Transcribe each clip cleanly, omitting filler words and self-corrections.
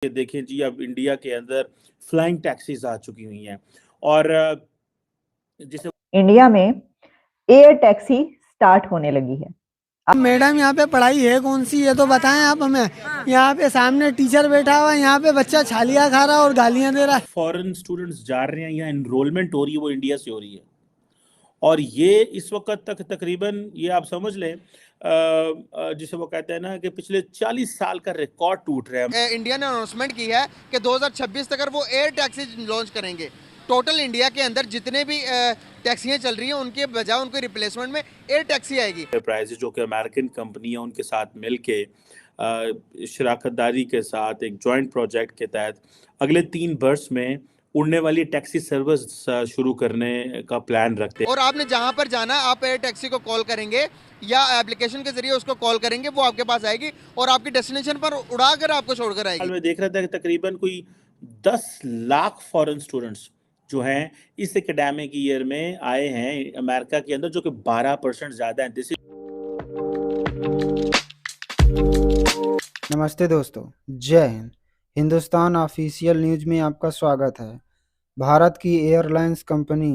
ये देखें जी, अब इंडिया के अंदर फ्लाइंग टैक्सीज आ चुकी हुई हैं और जिसे इंडिया में एयर टैक्सी स्टार्ट होने लगी है। मैडम यहाँ पे पढ़ाई है कौन सी, ये तो बताएं आप हमें। यहाँ पे सामने टीचर बैठा हुआ है, यहाँ पे बच्चा छालियाँ खा रहा है और गालियाँ दे रहा है। फॉरेन स्टूडेंट्स जा रहे हैं, यहाँ एनरोलमेंट हो रही है, वो इंडिया से हो रही है। और ये इस वक्त तक तकरीबन ये आप समझ लें जिसे वो कहते हैं ना कि पिछले 40 साल का रिकॉर्ड टूट रहा है। इंडिया ने अनाउंसमेंट की है कि 2026 तक वो एयर टैक्सी लॉन्च करेंगे। टोटल इंडिया के अंदर जितने भी टैक्सियां चल रही हैं उनके बजाय उनके रिप्लेसमेंट में एयर टैक्सी आएगी। एंटरप्राइजेज जो कि अमेरिकन कंपनी है, उनके साथ मिलके शराकतदारी के साथ एक जॉइंट प्रोजेक्ट के तहत अगले 3 वर्ष में उड़ने वाली टैक्सी सर्विस शुरू करने का प्लान रखते हैं। और आपने जहां पर जाना आप एयर टैक्सी को कॉल करेंगे या एप्लीकेशन के जरिए उसको कॉल करेंगे, वो आपके पास आएगी और आपकी डेस्टिनेशन पर उड़ा कर आपको छोड़कर आएगी। मैं देख रहा था कि तकरीबन कोई 10 लाख फॉरेन स्टूडेंट्स जो हैं इस एकेडमिक ईयर में आए हैं अमेरिका के अंदर, जो कि 12% ज़्यादा है। दिस नमस्ते दोस्तों, जय हिंद। हिंदुस्तान ऑफिशियल न्यूज में आपका स्वागत है। भारत की एयरलाइंस कंपनी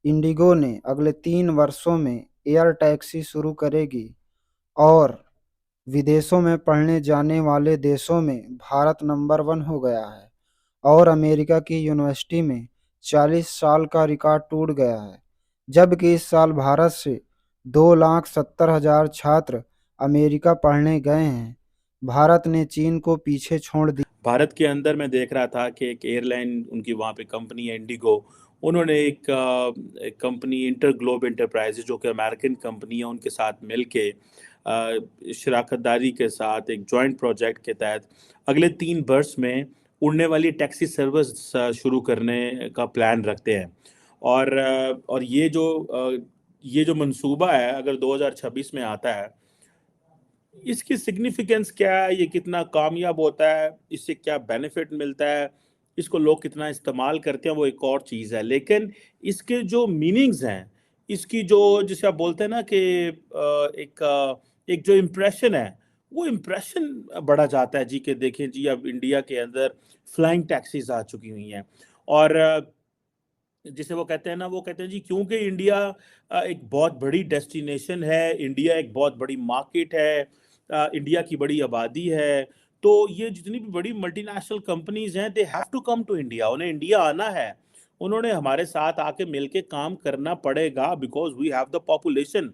इंडिगो ने अगले 3 वर्षों में एयर टैक्सी शुरू करेगी और विदेशों में पढ़ने जाने वाले देशों में भारत नंबर 1 हो गया है और अमेरिका की यूनिवर्सिटी में 40 साल का रिकॉर्ड टूट गया है, जबकि इस साल भारत से 2,70,000 छात्र अमेरिका पढ़ने गए हैं। भारत ने चीन को पीछे छोड़ दिया। भारत के अंदर मैं देख रहा था कि एक एयरलाइन उनकी वहाँ पे कंपनी है इंडिगो, उन्होंने एक कंपनी इंटरग्लोब एंटरप्राइजेज जो कि अमेरिकन कंपनी है, उनके साथ मिलके शराकतदारी के साथ एक जॉइंट प्रोजेक्ट के तहत अगले 3 वर्ष में उड़ने वाली टैक्सी सर्विस शुरू करने का प्लान रखते हैं। और ये जो मंसूबा है, अगर 2026 में आता है, इसकी सिग्निफिकेंस क्या है, ये कितना कामयाब होता है, इससे क्या बेनिफिट मिलता है, इसको लोग कितना इस्तेमाल करते हैं, वो एक और चीज़ है। लेकिन इसके जो मीनिंग्स हैं, इसकी जो जिसे आप बोलते हैं ना कि एक जो इम्प्रेशन है, वो इम्प्रेशन बढ़ा जाता है जी। कि देखें जी, अब इंडिया के अंदर फ्लाइंग टैक्सीज आ चुकी हुई हैं और जिसे वो कहते हैं ना, वो कहते हैं जी क्योंकि इंडिया एक बहुत बड़ी डेस्टिनेशन है, इंडिया एक बहुत बड़ी मार्केट है, इंडिया की बड़ी आबादी है, तो ये जितनी भी बड़ी मल्टीनेशनल कंपनीज हैं, they have to come to India. उन्हें इंडिया आना है, उन्होंने हमारे साथ आके मिलके काम करना पड़ेगा, because we have the population.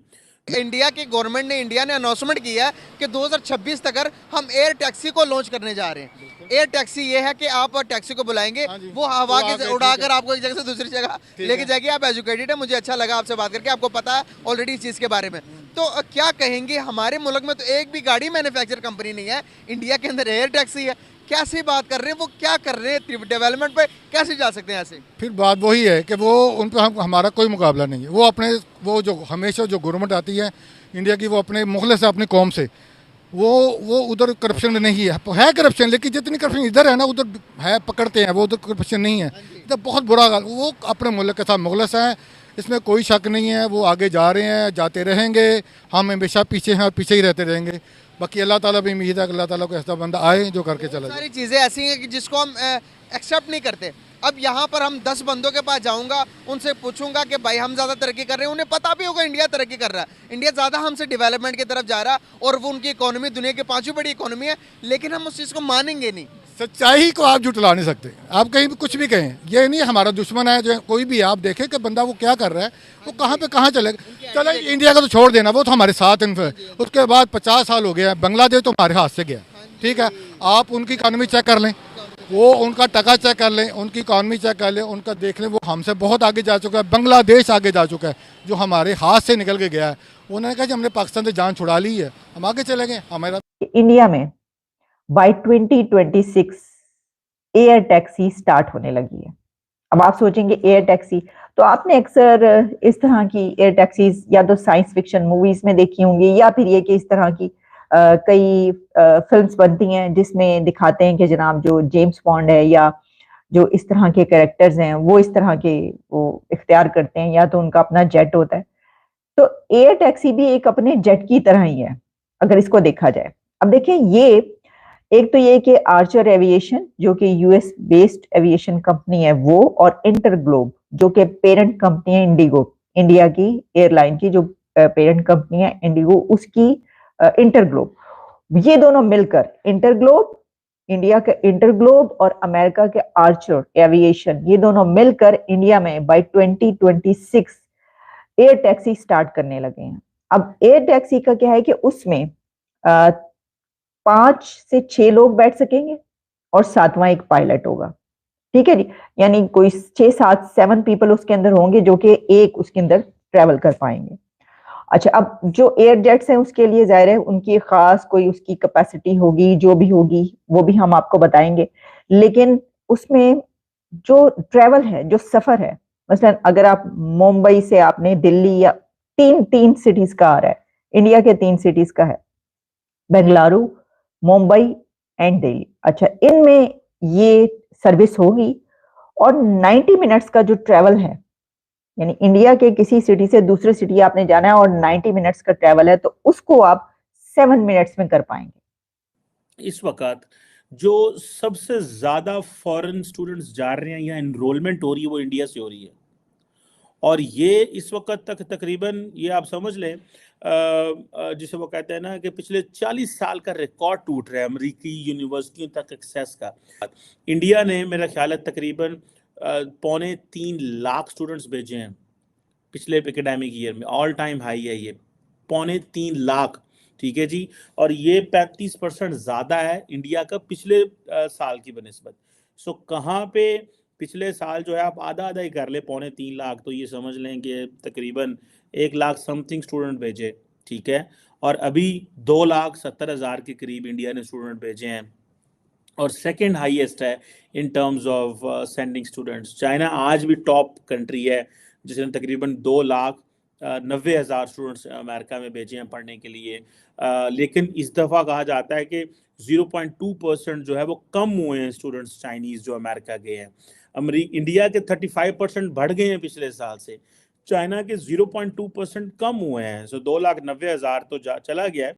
India की गवर्नमेंट ने इंडिया ने अनाउंसमेंट किया है कि 2026 तक हम एयर टैक्सी को लॉन्च करने जा रहे हैं। एयर टैक्सी ये है कि आप टैक्सी को बुलाएंगे, वो हवा के उड़ाकर आपको एक जगह से दूसरी जगह लेके जाएगी। आप एजुकेटेड है, मुझे अच्छा लगा आपसे बात करके, आपको पता है ऑलरेडी इस चीज़ के बारे में। तो क्या कहेंगे, हमारे मुल्क में तो एक भी गाड़ी मैन्युफैक्चर कंपनी नहीं है, इंडिया के अंदर एयर टैक्सी है। कैसे बात कर रहे हैं, वो क्या कर रहे हैं, डेवलपमेंट पे कैसे जा सकते हैं ऐसे? फिर बात वही है कि वो उन पर हमारा कोई मुकाबला नहीं है। वो अपने वो जो हमेशा जो गवर्नमेंट आती है इंडिया की, वो अपने मुखलिस है अपनी कौम से, वो उधर करप्शन नहीं है करप्शन, लेकिन जितनी करप्शन इधर है ना उधर है, पकड़ते हैं, वो उधर करप्शन नहीं है। इधर बहुत बुरा हाल, वो अपने मुल्क के साथ मुखलिस है, इसमें कोई शक नहीं है। वो आगे जा रहे हैं, जाते रहेंगे, हम हमेशा पीछे हैं और पीछे ही रहते रहेंगे। बाकी अल्लाह ताला भी उम्मीद है कि अल्लाह ताला को ऐसा बंदा आए जो करके चला जाए। सारी चीज़ें ऐसी हैं कि जिसको हम एक्सेप्ट नहीं करते। अब यहाँ पर हम 10 बंदों के पास जाऊँगा, उनसे पूछूंगा कि भाई हम ज़्यादा तरक्की कर रहे हैं, उन्हें पता भी होगा इंडिया तरक्की कर रहा है, इंडिया ज़्यादा हमसे डेवलपमेंट की तरफ जा रहा है और वो उनकी इकोनॉमी दुनिया की 5वीं बड़ी इकोनॉमी है, लेकिन हम उस चीज़ को मानेंगे नहीं। सच्चाई को आप जुटला नहीं सकते। आप कहीं भी कुछ भी कहें, ये नहीं हमारा दुश्मन है, जो कोई भी आप देखे कि बंदा वो क्या कर रहा है, वो कहाँ पे कहाँ चलेगा। चलो इंडिया का तो छोड़ देना, वो तो हमारे साथ हैं। उसके बाद 50 साल हो गया, बांग्लादेश तो हमारे हाथ से गया, ठीक है। आप उनकी इकानमी चेक कर लें, वो उनका टका चेक कर लें, उनकी इकानमी चेक कर लें, उनका देख लें, वो हमसे बहुत आगे जा चुका है। बांग्लादेश आगे जा चुका है, जो हमारे हाथ से निकल के गया है। उन्होंने कहा कि हमने पाकिस्तान से जान छुड़ा ली है, हम आगे चले गए। हमारा इंडिया में बाय 2026 एयर टैक्सी स्टार्ट होने लगी है। अब आप सोचेंगे एयर टैक्सी, तो आपने अक्सर इस तरह की एयर टैक्सीज या तो साइंस फिक्शन मूवीज में देखी होंगी, या फिर ये कि इस तरह की कई फिल्म्स बनती हैं जिसमें दिखाते हैं कि जनाब जो जेम्स बॉन्ड है या जो इस तरह के कैरेक्टर्स हैं वो इस तरह के वो इख्तियार करते हैं, या तो उनका अपना जेट होता है। तो एयर टैक्सी भी एक अपने जेट की तरह ही है अगर इसको देखा जाए। अब देखिए, ये एक तो ये कि आर्चर एविएशन जो कि यूएस बेस्ड एविएशन कंपनी है वो, और इंटरग्लोब जो कि पेरेंट कंपनी है इंडिगो, इंडिया की एयरलाइन की जो पेरेंट कंपनी है इंडिगो, उसकी इंटरग्लोब, ये दोनों मिलकर, इंटरग्लोब, इंडिया का इंटरग्लोब और अमेरिका के आर्चर एविएशन, ये दोनों मिलकर इंडिया में बाय 2026 एयर टैक्सी स्टार्ट करने लगे हैं। अब एयर टैक्सी का क्या है कि उसमें 5 से 6 लोग बैठ सकेंगे और सातवां एक पायलट होगा, ठीक है जी, यानी कोई 6-7 पीपल उसके अंदर होंगे जो कि एक उसके अंदर ट्रेवल कर पाएंगे। अच्छा, अब जो एयर जेट्स हैं उसके लिए जाहिर है उनकी खास कोई उसकी कैपेसिटी होगी, जो भी होगी वो भी हम आपको बताएंगे, लेकिन उसमें जो ट्रेवल है, जो सफर है, मसलन अगर आप मुंबई से आपने दिल्ली या तीन सिटीज का आ रहा है, इंडिया के 3 सिटीज का है, बेंगलुरु, मुंबई एंड दिल्ली। अच्छा, इनमें ये सर्विस होगी और 90 मिनट्स का जो ट्रेवल है, यानी इंडिया के किसी सिटी से दूसरे सिटी आपने जाना है और 90 मिनट्स का ट्रेवल है, तो उसको आप 7 मिनट्स में कर पाएंगे। इस वक्त जो सबसे ज्यादा फॉरेन स्टूडेंट्स जा रहे हैं या एनरोलमेंट हो रही है वो इंडिया से हो रही है, और ये इस वक्त तक तकरीबन, ये आप समझ लें, जिसे वो कहते हैं ना कि पिछले 40 साल का रिकॉर्ड टूट रहा है अमेरिकी यूनिवर्सिटियों तक एक्सेस का। इंडिया ने मेरा ख्याल है तकरीबन 2.25 लाख स्टूडेंट्स भेजे हैं पिछले एकेडमिक ईयर में, ऑल टाइम हाई है ये 2.25 लाख, ठीक है जी, और ये 35% ज़्यादा है इंडिया का पिछले साल की बनिस्बत। सो कहाँ पे पिछले साल जो है आप आधा आधा ही कर ले, 2.25 लाख, तो ये समझ लें कि तकरीबन 1 लाख समथिंग स्टूडेंट भेजे, ठीक है, और अभी 2,70,000 के करीब इंडिया ने स्टूडेंट भेजे हैं, और सेकंड हाईएस्ट है in terms of sending students. China आज भी टॉप कंट्री है जिसने तकरीबन 2,90,000 स्टूडेंट्स अमेरिका में भेजे हैं पढ़ने के लिए, लेकिन इस दफ़ा कहा जाता है कि 0.2% जो है वो कम हुए हैं स्टूडेंट्स चाइनीज़ जो अमेरिका गए हैं। इंडिया के 35% बढ़ गए हैं पिछले साल से, चाइना के 0.2% कम हुए हैं। सो 2,90,000 तो चला गया है,